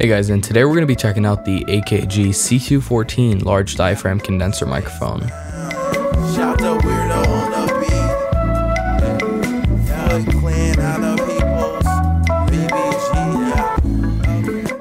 Hey guys, and today we're going to be checking out the AKG C214 large diaphragm condenser microphone. Shout the weirdo on the beat. Clan out of people's BBG.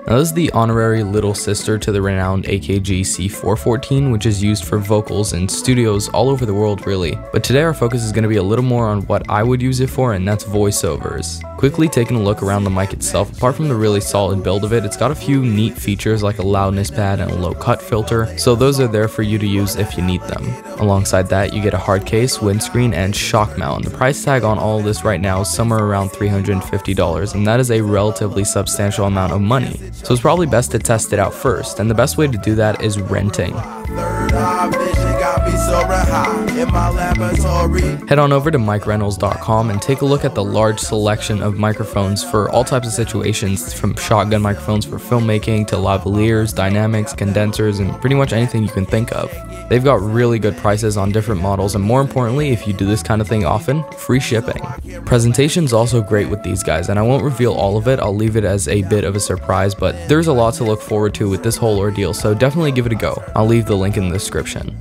Now this is the honorary little sister to the renowned AKG C414, which is used for vocals in studios all over the world really. But today our focus is going to be a little more on what I would use it for, and that's voiceovers. Quickly taking a look around the mic itself, apart from the really solid build of it, it's got a few neat features like a loudness pad and a low cut filter, so those are there for you to use if you need them. Alongside that, you get a hardcase, windscreen, and shock mount. The price tag on all of this right now is somewhere around $350, and that is a relatively substantial amount of money. So it's probably best to test it out first, and the best way to do that is renting. Head on over to MicRentals.com and take a look at the large selection of microphones for all types of situations, from shotgun microphones for filmmaking to lavaliers, dynamics, condensers, and pretty much anything you can think of. They've got really good prices on different models, and more importantly, if you do this kind of thing often, free shipping. Presentation's also great with these guys, and I won't reveal all of it, I'll leave it as a bit of a surprise, but there's a lot to look forward to with this whole ordeal, so definitely give it a go. I'll leave the link in the description.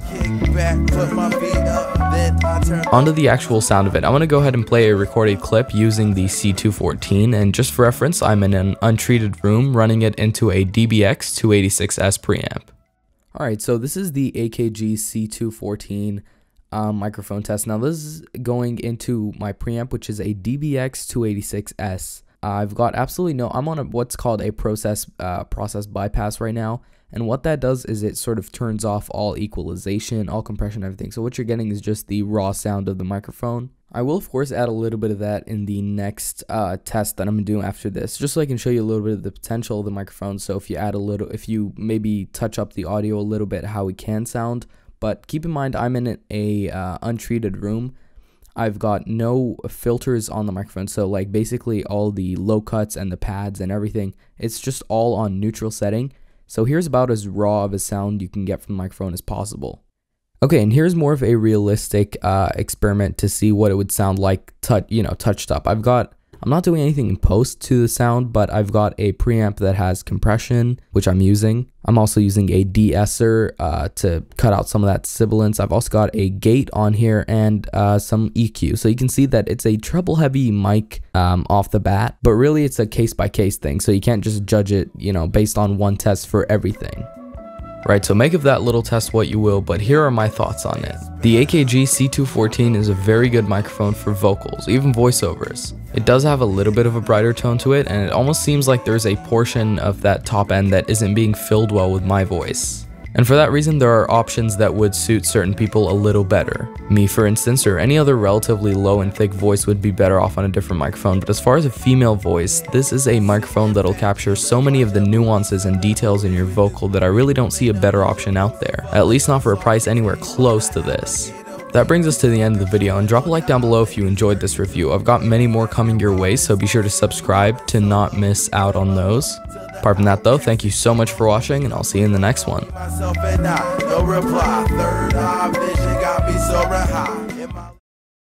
Onto the actual sound of it, I'm going to go ahead and play a recorded clip using the C214, and just for reference, I'm in an untreated room running it into a DBX 286S preamp. Alright, so this is the AKG C214 microphone test. Now this is going into my preamp, which is a DBX 286S. I've got absolutely no, I'm on what's called a process bypass right now, and what that does is it sort of turns off all equalization, all compression, everything. So what you're getting is just the raw sound of the microphone. I will of course add a little bit of that in the next test that I'm gonna do after this, just so I can show you a little bit of the potential of the microphone. So if you maybe touch up the audio a little bit, how it can sound. But keep in mind, I'm in a untreated room. I've got no filters on the microphone, so like basically all the low cuts and the pads and everything, it's just all on neutral setting. So here's about as raw of a sound you can get from the microphone as possible. Okay, and here's more of a realistic experiment to see what it would sound like touched up. I'm not doing anything in post to the sound, but I've got a preamp that has compression, which I'm using. I'm also using a de-esser to cut out some of that sibilance. I've also got a gate on here and some EQ. So you can see that it's a treble heavy mic off the bat, but really it's a case by case thing. So you can't just judge it, based on one test for everything. Right, so make of that little test what you will, but here are my thoughts on it. The AKG C214 is a very good microphone for vocals, even voiceovers. It does have a little bit of a brighter tone to it, and it almost seems like there's a portion of that top end that isn't being filled well with my voice. And for that reason, there are options that would suit certain people a little better. Me, for instance, or any other relatively low and thick voice would be better off on a different microphone, but as far as a female voice, this is a microphone that'll capture so many of the nuances and details in your vocal that I really don't see a better option out there, at least not for a price anywhere close to this. That brings us to the end of the video, and drop a like down below if you enjoyed this review. I've got many more coming your way, so be sure to subscribe to not miss out on those. Apart from that though, thank you so much for watching, and I'll see you in the next one.